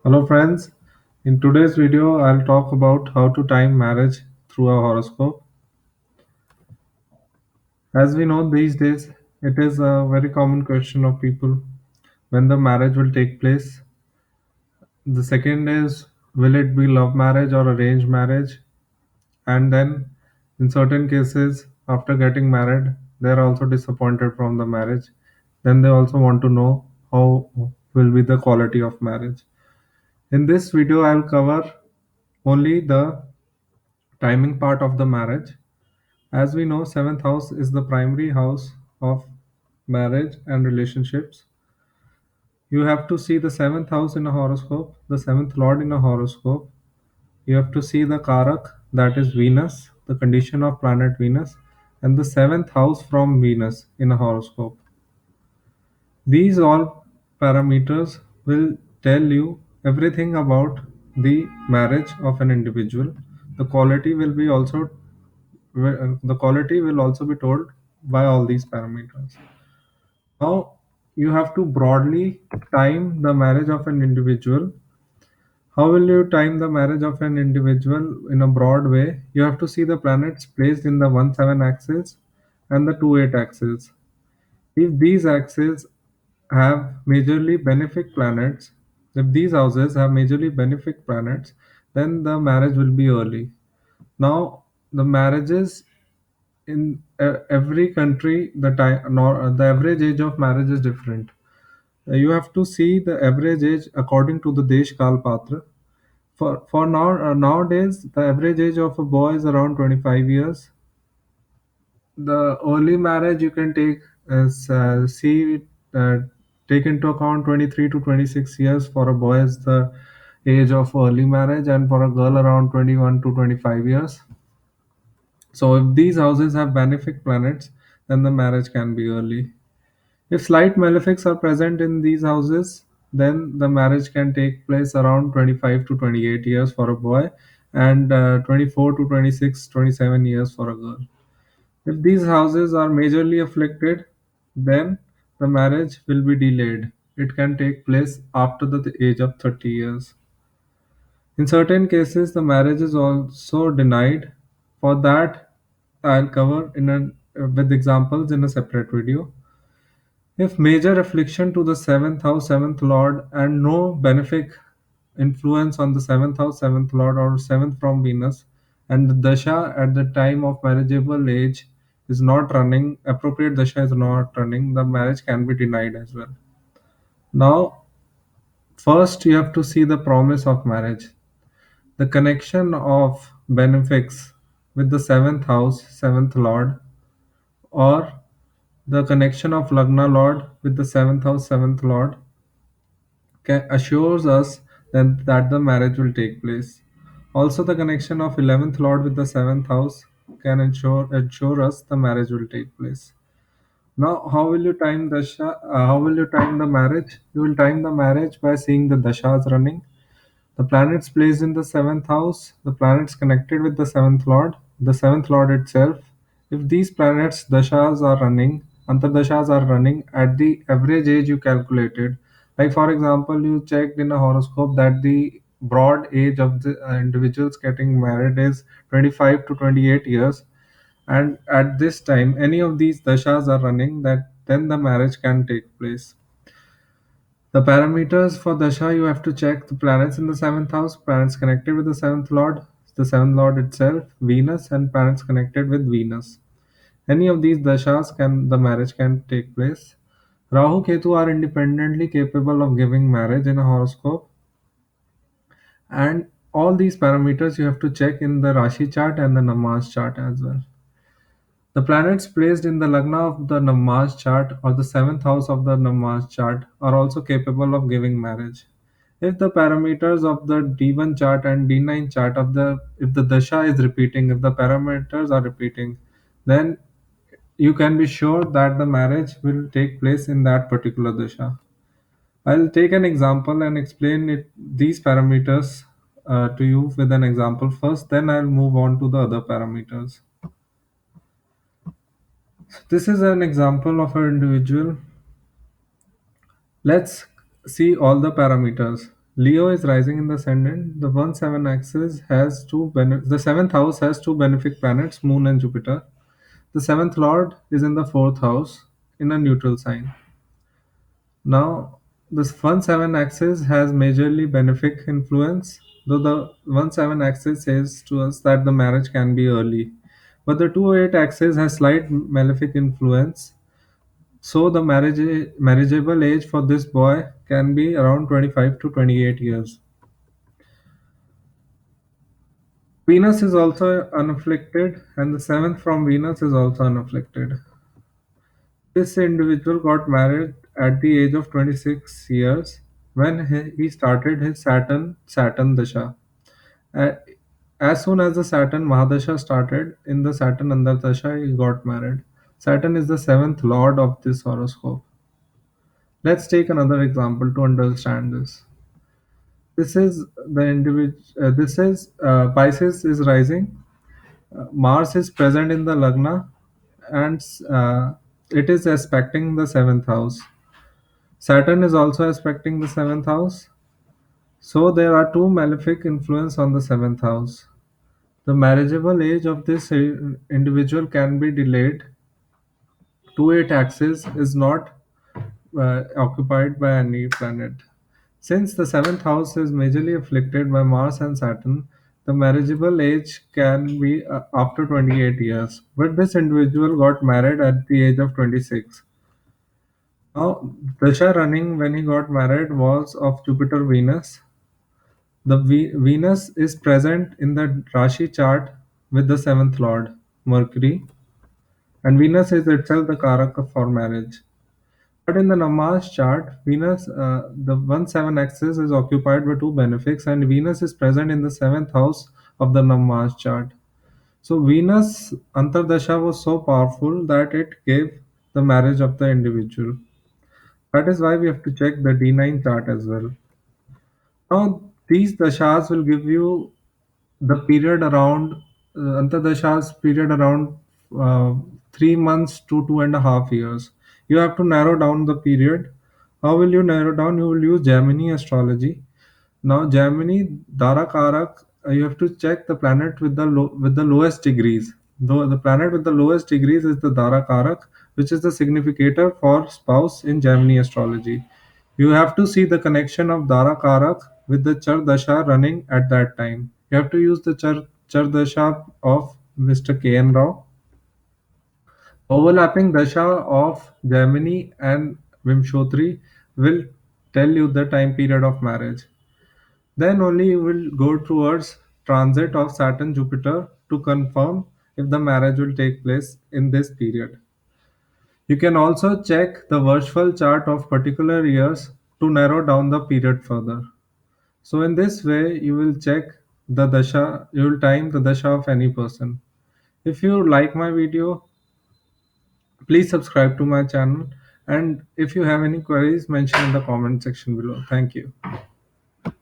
Hello friends, in today's video I'll talk about how to time marriage through a horoscope. As we know these days it is a very common question of people when the marriage will take place. The second is, will it be love marriage or arranged marriage? And then in certain cases after getting married they are also disappointed from the marriage. Then they also want to know how will be the quality of marriage. In this video I'll cover only the timing part of the marriage. As we know, seventh house is the primary house of marriage and relationships. You have to see the seventh house in a horoscope, the seventh lord in a horoscope. You have to see the Karak, that is Venus, the condition of planet Venus, and the seventh house from Venus in a horoscope. These all parameters will tell you everything about the marriage of an individual. The quality will be also the quality will also be told by all these parameters. Now, you have to broadly time the marriage of an individual. How will you time the marriage of an individual in a broad way? You have to see the planets placed in the 1-7 axis and the 2-8 axis. If these axes have majorly benefic planets, if these houses have majorly benefic planets, then the marriage will be early. Now, the marriages in every country, the average age of marriage is different. You have to see the average age according to the Desh Kal Patra. For now, nowadays, the average age of a boy is around 25 years. The early marriage you can take as uh, take into account 23 to 26 years for a boy is the age of early marriage, and for a girl around 21 to 25 years. So if these houses have benefic planets, then the marriage can be early. If slight malefics are present in these houses, then the marriage can take place around 25 to 28 years for a boy, and 24 to 26, 27 years for a girl. If these houses are majorly afflicted, then the marriage will be delayed. It can take place after the age of 30 years. In certain cases, the marriage is also denied. For that, I'll cover with examples in a separate video. If major affliction to the seventh house, seventh lord, and no benefic influence on the seventh house, seventh lord, or seventh from Venus, and the dasha at the time of marriageable age is not running, appropriate dasha is not running, the marriage can be denied as well. Now, first you have to see the promise of marriage. The connection of benefics with the seventh house, seventh lord, or the connection of Lagna Lord with the seventh house, seventh lord assures us that the marriage will take place. Also, the connection of 11th Lord with the 7th house can ensure us the marriage will take place. Now, how will you time how will you time the marriage? You will time the marriage by seeing the dashas running, the planets placed in the seventh house, the planets connected with the seventh lord itself. If these planets dashas are running, antardashas are running at the average age you calculated, like for example, you checked in a horoscope that the broad age of the individuals getting married is 25 to 28 years, and at this time, any of these dashas are running, that then the marriage can take place. The parameters for Dasha, you have to check the planets in the seventh house, planets connected with the seventh lord itself, Venus, and planets connected with Venus. Any of these dashas the marriage can take place. Rahu Ketu are independently capable of giving marriage in a horoscope, and all these parameters you have to check in the Rashi chart and the Namas chart as well. The planets placed in the Lagna of the Namas chart or the seventh house of the Namas chart are also capable of giving marriage. If the parameters of the D1 chart and D9 chart of the if the dasha is repeating, if the parameters are repeating, then you can be sure that the marriage will take place in that particular dasha. I'll take an example and explain these parameters to you with an example first, then I'll move on to the other parameters. This is an example of an individual. Let's see all the parameters. Leo is rising in the ascendant. The 1 7 axis has the seventh house has two benefic planets, Moon and Jupiter. The seventh lord is in the fourth house in a neutral sign. Now, this 1 7 axis has majorly benefic influence, though the 1 7 axis says to us that the marriage can be early. But the 2 8 axis has slight malefic influence, so the marriageable age for this boy can be around 25 to 28 years. Venus is also unafflicted, and the seventh from Venus is also unafflicted. This individual got married at the age of 26 years when he started his Saturn Dasha. A- As soon as the Saturn Mahadasha started, in the Saturn Andardasha, he got married. Saturn is the seventh lord of this horoscope. Let's take another example to understand this. This is the individual. This is Pisces is rising. Mars is present in the Lagna, and it is aspecting the seventh house. Saturn is also aspecting the seventh house. So there are two malefic influence on the seventh house. The marriageable age of this individual can be delayed. 2 8 axis is not occupied by any planet. Since the seventh house is majorly afflicted by Mars and Saturn, the marriageable age can be after 28 years. But this individual got married at the age of 26. Now, Dasha running when he got married was of Jupiter Venus. The Venus is present in the Rashi chart with the seventh lord, Mercury, and Venus is itself the Karaka for marriage. But in the Namas chart, Venus, the 1 7 axis is occupied by two benefics, and Venus is present in the seventh house of the Namas chart. So, Venus Antardasha was so powerful that it gave the marriage of the individual. That is why we have to check the D9 chart as well. Now, these dashas will give you the period around Antardasha's period around 3 months to 2.5 years. You have to narrow down the period. How will you narrow down? You will use Gemini astrology. Now, Gemini Dara Karak, you have to check the planet with the lowest degrees. Though the planet with the lowest degrees is the Dara Karak, which is the significator for spouse in Gemini astrology. You have to see the connection of Dara Karak with the Char Dasha running at that time. You have to use the Char Dasha of Mr. K.N. Rao. Overlapping Dasha of Gemini and Vimshotri will tell you the time period of marriage. Then only you will go towards transit of Saturn Jupiter to confirm if the marriage will take place in this period. You can also check the virtual chart of particular years to narrow down the period further. So in this way you will check the dasha, you will time the dasha of any person. If you like my video, please subscribe to my channel, and if you have any queries, mention in the comment section below. Thank you.